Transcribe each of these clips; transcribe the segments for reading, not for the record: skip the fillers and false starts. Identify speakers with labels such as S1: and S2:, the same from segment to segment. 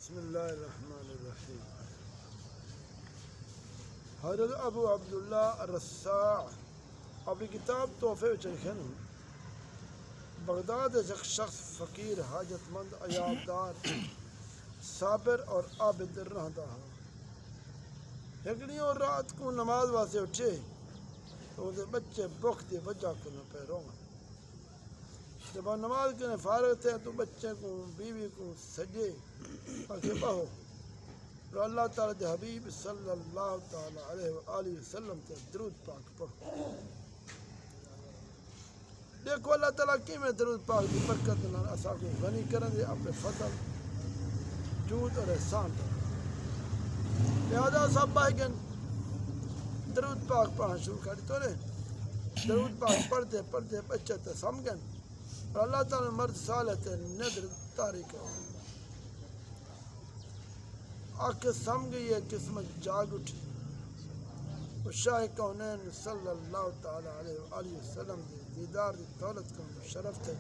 S1: بسم اللہ الرحمن الرحیم۔ حضرت ابو عبداللہ الرساع اپنی کتاب تحفے چرخن بغداد ایک شخص فقیر حاجت مند عیابدار صابر اور عابد رہتا ہے۔ ہکڑی اور رات کو نماز واسطے اٹھے تو اسے بچے بخت دی وجہ کو نہ پیروں گا۔ جب نماز کے فارغ تھے تو بچے کو بیوی کو سجے کہ بہو اور اللہ تعالیٰ کے حبیب صلی اللہ تعالیٰ علیہ وآلہ وسلم سے درود پاک پڑھو۔ دیکھو اللہ تعالیٰ کی میں درود پاک کی برکت نہ اسا کو غنی کرن دے اپنے فضل جود اور احسان پر۔ لہذا سب بھائی گن درود پاک پڑھنا شروع کر تو نے درود پاک پڑھتے پڑھتے بچے تے سمجھن اور اللہ تعالیٰ مرد صالح تے نظر تاری کرو۔ آنکھ سمجھ یہ قسمت جاگ اٹھی اور شاہ کونین صلی اللہ تعالیٰ علیہ وآلہ وسلم کے دیدار کی دولت کا شرف تھے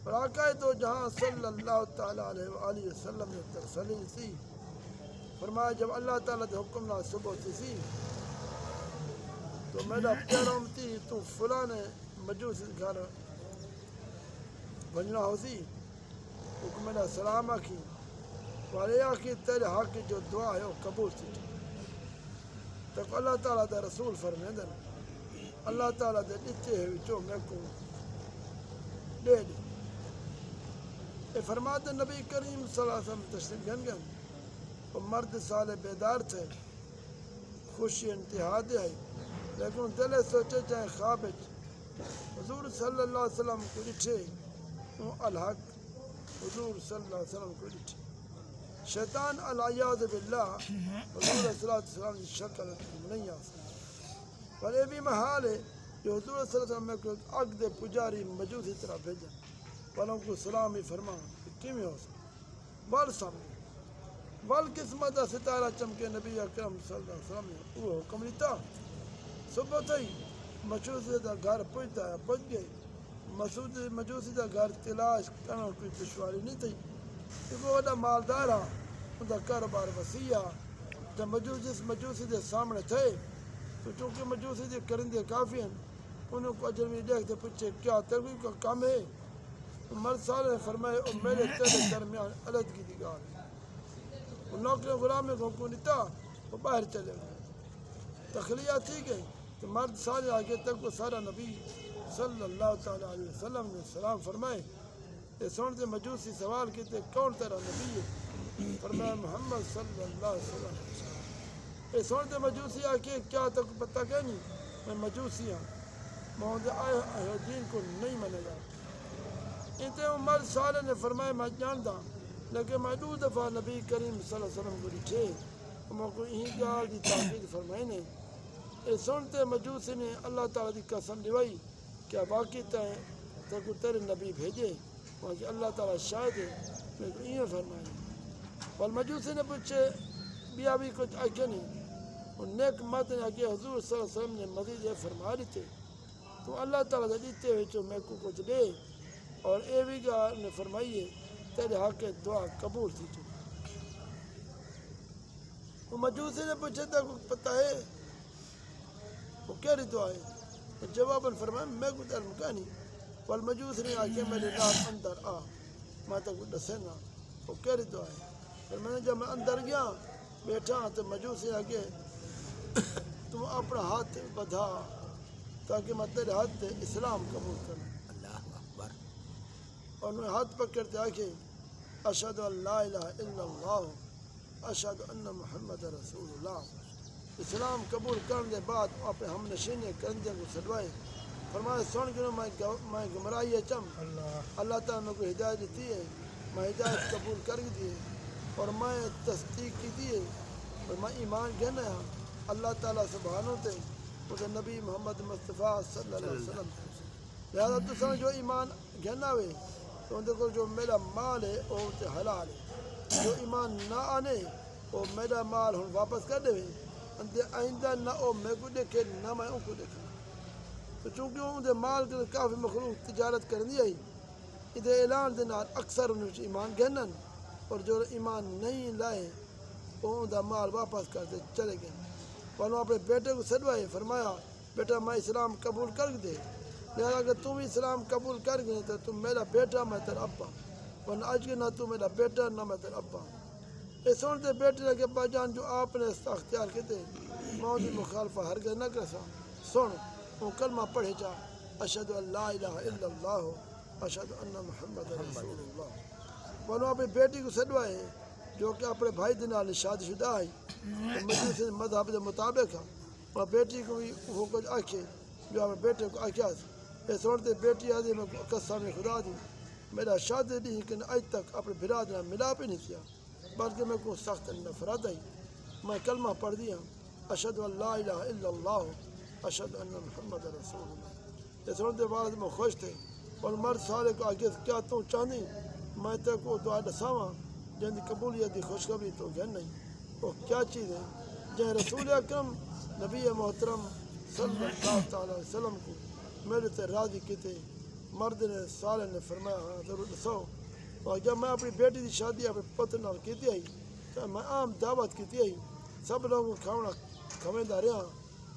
S1: اور آقا تو جہاں صلی اللہ تعالیٰ علیہ وآلہ وسلم نے ترسلی سی فرمایا جب اللہ تعالیٰ کے حکم نہ صبح ہوتی سی تو میرا پیروں تھی تو فلاں مجوس گھر بننا ہو سی حکم میرا سلام آخی والے آخی تیرے حق کی جو دعا ہے وہ قبول تھی تک اللہ تعالیٰ دا رسول فرمائے دن اللہ تعالیٰ دے دیتے ہوئے جو میں کو دے دے اے فرماتے نبی کریم صلی اللہ علیہ وسلم تشریف گن گن وہ مرد سالے بیدار تھے خوشی انتہا دے آئی لیکن دلے سوچے چاہے خواب حضور صلی اللہ علیہ وسلم کو ڈٹھے وہ الحق حضور صلی اللہ علیہ وسلم کو ڈٹھے شیطان العیاذ باللہ حضور صلی اللہ علیہ وسلم کی شکل نہیں آ سکتا پر یہ بھی محال ہے کہ حضور صلی اللہ علیہ وسلم کو اگ دے پجاری مجوسی طرح بھیجا پر ان کو سلام ہی فرما کہ کیوں ہو سکتا بل سامنے بل قسمت ستارہ چمکے نبی اکرم صلی اللہ علیہ وسلم نے وہ حکم لیتا صبح تھی مجوسی دا گھر پہنچتا ہے پہنچ گئے مجوسی دا گھر تلاش کرنا کوئی دشواری نہیں تھی کیونکہ وہ مالدار آ ان کا کاروبار وسیع جب جس مجوسی دے سامنے تھے تو چونکہ مجوسی دے کرندے کافی ہیں انہوں کو اجر میں دیکھتے پوچھے کیا ترغیب کا کام ہے مرد صالح نے فرمائے اور میرے تیرے درمیان علیحدگی کی گال ہے وہ نوکر غلام کو حکم دیتا وہ باہر چلے گئے تخلیہ تھی گئی تو مرد صالح آگے تک وہ سارا نبی صلی اللہ تعالیٰ علیہ وسلم نے سلام فرمائے یہ سنتے مجوسی سوال کیتے کون تیرا نبی ہے فرمایا محمد صلی اللہ علیہ وسلم یہ سنتے مجوسی آکے کیا تک پتہ کہ نہیں میں مجوسی ہوں محمد آئے دین کو نہیں منے گا انتے عمر صالح نے فرمایا میں جانتا لیکن میں دو دفعہ نبی کریم صلی اللہ علیہ وسلم کو ڈٹھے میں کو یہی گال دی تاکید فرمائی نے یہ سنتے مجوسی نے اللہ تعالیٰ دی قسم دیوائی کیا باقی تک تیرے نبی بھیجے وہاں اللہ تعالیٰ شاہد ہے میں کو یہ فرمایا والمجوسی نے پوچھے بیا بھی کچھ آگے نہیں اور نیک مت نے آگے حضور صلی اللہ علیہ وسلم نے مزید یہ فرما دی تھے تو اللہ تعالیٰ نے دیتے ہوئے جو میں کو کچھ دے اور اے بھی گا نے فرمائیے تیرے حق دعا قبول تھی تو وہ مجوسی نے پوچھے تھا کچھ پتہ ہے وہ کیا رہی دعا ہے جواباً فرمایا میں کچھ علم کا نہیں والمجوس نے آکے میرے نام اندر آ میں تک دسے نا وہ کہہ رہی دعا ہے پھر میں نے جب میں اندر گیا بیٹھا تو مجوسی آگے تم اپنا ہاتھ بدھا تاکہ میں تیرے ہاتھ اسلام قبول کروں اللہ اکبر اور انہوں نے ہاتھ پکڑتے آکے اشہد ان لا الہ الا اللہ اشہد ان محمد رسول اللہ اسلام قبول کرنے کے بعد اپنے ہم نشینے کرندے کو سلوائے فرمایا سن کے میں گمراہی چم اللہ تعالیٰ نے کو ہدایت دیتی ہے میں ہدایت قبول کر دی ہے اور میں تصدیق کی دی ہے اور میں ایمان گھنا ہے اللہ تعالیٰ سبحانہ تے اس نبی محمد مصطفیٰ صلی اللہ علیہ وسلم لہذا تو سمجھ جو ایمان گھنا ہوئے تو ان کو جو میرا مال ہے وہ حلال ہے جو ایمان نہ آنے وہ میرا مال ہوں واپس کر دے آئندہ نہ وہ میں کو دیکھے نہ میں ان کو دیکھے تو چونکہ ان کے مال کے کافی مخلوق تجارت کرنی آئی ادھر اعلان دے نال اکثر انہوں ایمان گھنن اور جو ایمان نہیں لائے وہ ان کا مال واپس کر دے چلے گئے. انہوں اپنے بیٹے کو سدوائے فرمایا بیٹا میں اسلام قبول کر دے لہذا اگر تم اسلام قبول کر گئے تو تم میرا بیٹا میں تیرا ابا ورنہ آج کے نہ تو میرا بیٹا نہ میں تیرا ابا. یہ سنتے بیٹے لگے ابا جان جو آپ نے اختیار کیتے میں ان کی مخالفہ ہرگز نہ کر سا سن وہ کلمہ پڑھے جا اشہد ان لا الہ الا اللہ اشہد ان محمد رسول اللہ. انہوں اپنی بیٹی کو سدوائے جو کہ اپنے بھائی دے نال شادی شدہ ہے مجوسی مذہب کے مطابق ہے اور بیٹی کو بھی وہ کچھ آکھے جو اپنے بیٹے کو آکھیا. یہ سنتے بیٹی آدھی میں قسم خدا دی میرا شادی ڈی کہ اج تک اپنے برادر ملاپ ہی نہیں کیا بلکہ میں کو سخت نفرت آئی. میں کلمہ پڑھ دیا اشہد ان لا الہ الا اللہ اشہد ان محمد رسول اللہ. یہ سنتے بعد میں خوش تھے اور مرد سارے کو آگے کیا تو چاہنی میں تے کو دعا دساواں جن کی قبولیت کی خوشخبری تو گھر نہیں وہ کیا چیز ہے جن رسول اکرم نبی محترم صلی اللہ تعالی علیہ وسلم کو میرے تے راضی کیتے. مرد نے سارے نے فرمایا ہاں ضرور دسو. اور جب میں اپنی بیٹی کی شادی اپنے پتر نال کیتی آئی تو میں عام دعوت کیتی آئی سب لوگوں کھاونا کھویندا رہا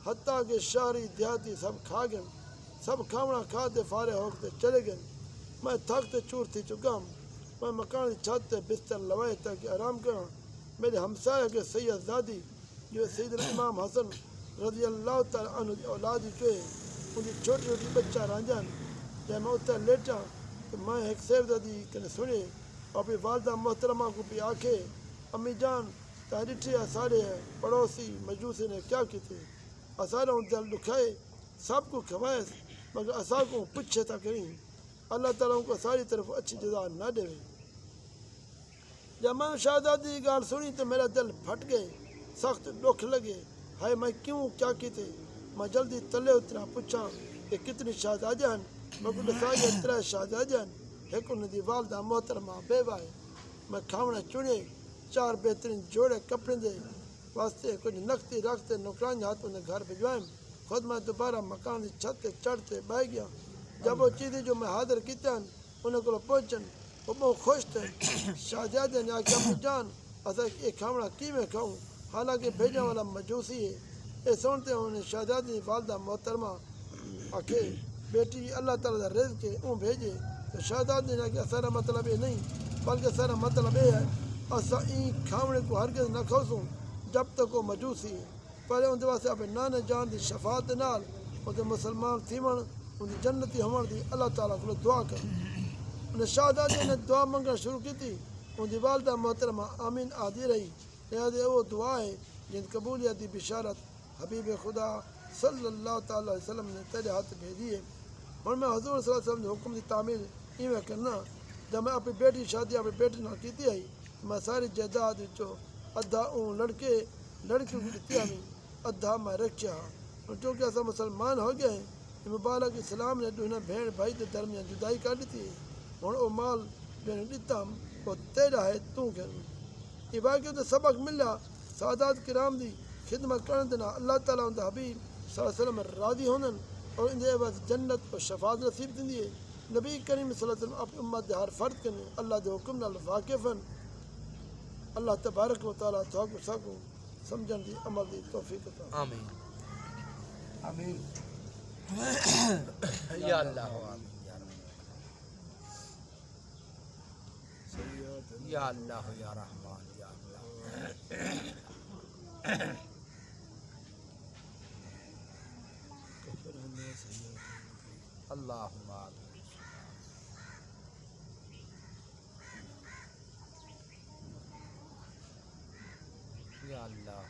S1: حتیٰ کہ شہری دیہاتی سب کھا گئے سب کھاونا کھاتے فارغ ہو کے چلے گئے. میں تھک تے چور تھی چکا میں مکان کی چھت تے بستر لوائے تاکہ آرام کرا. میرے ہمسایہ کے سید زادی جو سیدنا امام حسن رضی اللہ تعالیٰ عنہ کی اولاد جو ہے ان کی چھوٹی چھوٹی بچہ رانجان جب میں اتر لیٹا تو میں ایک سیب زادی کنے سنے اور اپنی والدہ محترمہ کو بھی آکھے امی جان تاں ڈٹھے سارے پڑوسی مجوسی نے کیا کیتے اسارے ان دل دکھائے سب کو کھوائے مگر اسا کو پوچھے تا کریں اللہ تعالیٰ ان کو ساری طرف اچھی جزا نہ دے. جب میں شہزادی کی گال سنی تو میرا دل پھٹ گئے سخت دکھ لگے ہائے میں کیوں کیا کیتے. میں جلدی تلے اترا پوچھا کہ کتنی شہزادیاں میں کو دسائی 3 شہزادیاں ایک ان کی والدہ محترمہ بیوہ ہے. میں کھاونا چنے 4 بہترین جوڑے کپڑے دے واسطے کچھ نقدی رکھتے نوکران ہاتھوں نے گھر بھجوائیں. خود میں دوبارہ مکان کی چھت چڑھتے بہ گیا. جب وہ چیزیں جو میں حاضر کیتے ہیں انہیں کو پہنچن وہ بہت خوش تھے. شہزادے نے آخیا امی جان اصل یہ کھاونا کی میں کھاؤں حالانکہ بھیجنے والا مجوسی ہے. یہ سنتے انہیں شہزادی والدہ محترمہ آکھے بیٹی اللہ تعالیٰ کا رزق ہے اون بھیجے. تو شہزادی نے آخیا سارا مطلب یہ نہیں بلکہ سارا مطلب یہ ہے اصا این کھاونے کو ہرگز نہ کھوسوں جب تک وہ مجوسی ہے. پہلے ان واسطے اپنے نانے جان کی شفاعت نال ان مسلمان تھیون ان کی جنتی ہون دی اللہ تعالیٰ کو دعا کر. انہیں شہزادی نے دعا منگنا شروع کی تھی ان کی والدہ محترمہ آمین آدھی رہی. لہذا وہ دعا ہے جن قبولیت کی بشارت حبیب خدا صلی اللہ تعالیٰ علیہ وسلم نے تیرے ہاتھ بھیجی ہے. اور میں حضور صلی اللہ علیہ وسلم کی حکم کی تعمیل ایویں کرنا جب میں اپنی بیٹی شادی اپنی بیٹی نہ کیتی آئی میں ساری جائیداد وچوں ادھا اون لڑکے لڑکیوں کو دیتی آئی ادھا میں رکھیا. اور جو کہ ایسا مسلمان ہو گئے ہیں مبارک اسلام نے دونوں بہن بھائی کے درمیان جدائی کر دیتی ہے. اور وہ مال جو نے دیتا وہ تیرا ہے تو کر. یہ واقعہ تو سبق ملا سعادات کرام دی خدمت کرنے دینا اللہ تعالیٰ ان حبیب صلی اللہ علیہ وسلم راضی ہونن اور ان دے عوض جنت اور شفاعت نصیب دیں دیے. نبی کریم صلی اللہ علیہ وسلم اپنی امت دے ہر فرد کرنے اللہ دے حکم نال واقفن. اللہ تبارک و تعالیٰ تو کو سکو سمجھن دی عمل دی توفیق عطا.
S2: آمین آمین یا اللہ یا اللہ یا رحمان یا اللہ اللہم آمین یا اللہ